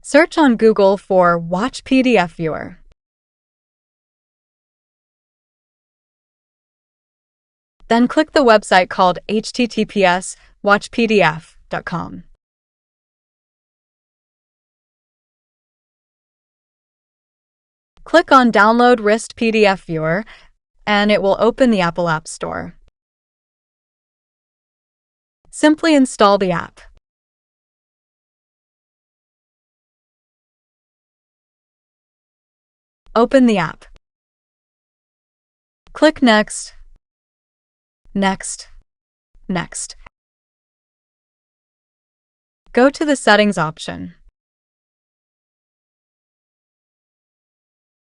Search on Google for Watch PDF Viewer. Then click the website called https://watchpdf.com. Click on Download Wrist PDF Viewer, and it will open the Apple App Store. Simply install the app. Open the app. Click Next, Next, Next. Go to the Settings option.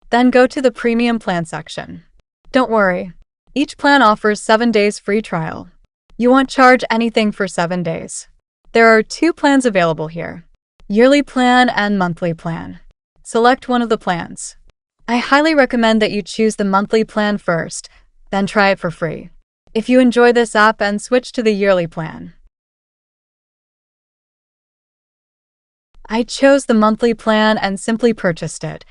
Then go to the Premium Plan section. Don't worry, each plan offers 7 days free trial. You won't charge anything for 7 days. There are 2 plans available here: yearly plan and monthly plan. Select one of the plans. I highly recommend that you choose the monthly plan first, then try it for free. If you enjoy this app, and switch to the yearly plan. I chose the monthly plan and simply purchased it.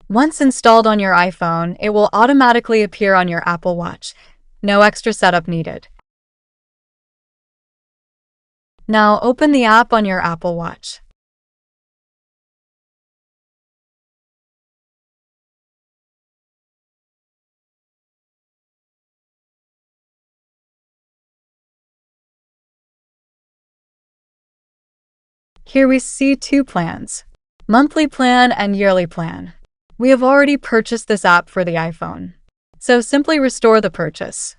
Once installed on your iPhone, it will automatically appear on your Apple Watch. No extra setup needed. Now open the app on your Apple Watch. Here we see 2 plans: monthly plan and yearly plan. We have already purchased this app for the iPhone, so simply restore the purchase.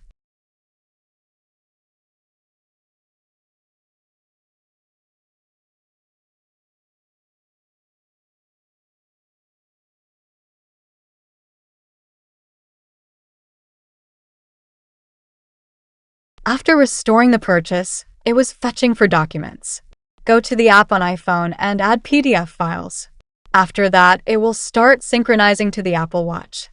After restoring the purchase, it was fetching for documents. Go to the app on iPhone and add PDF files. After that, it will start synchronizing to the Apple Watch.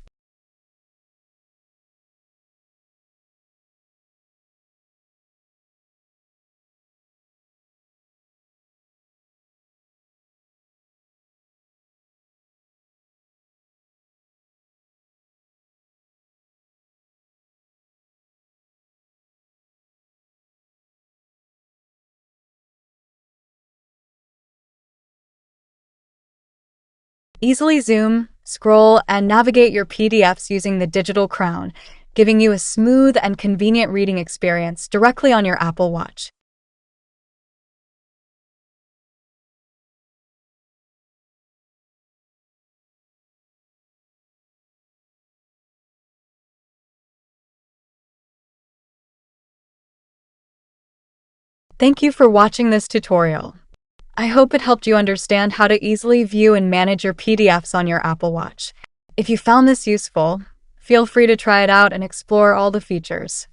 Easily zoom, scroll, and navigate your PDFs using the Digital Crown, giving you a smooth and convenient reading experience directly on your Apple Watch. Thank you for watching this tutorial. I hope it helped you understand how to easily view and manage your PDFs on your Apple Watch. If you found this useful, feel free to try it out and explore all the features.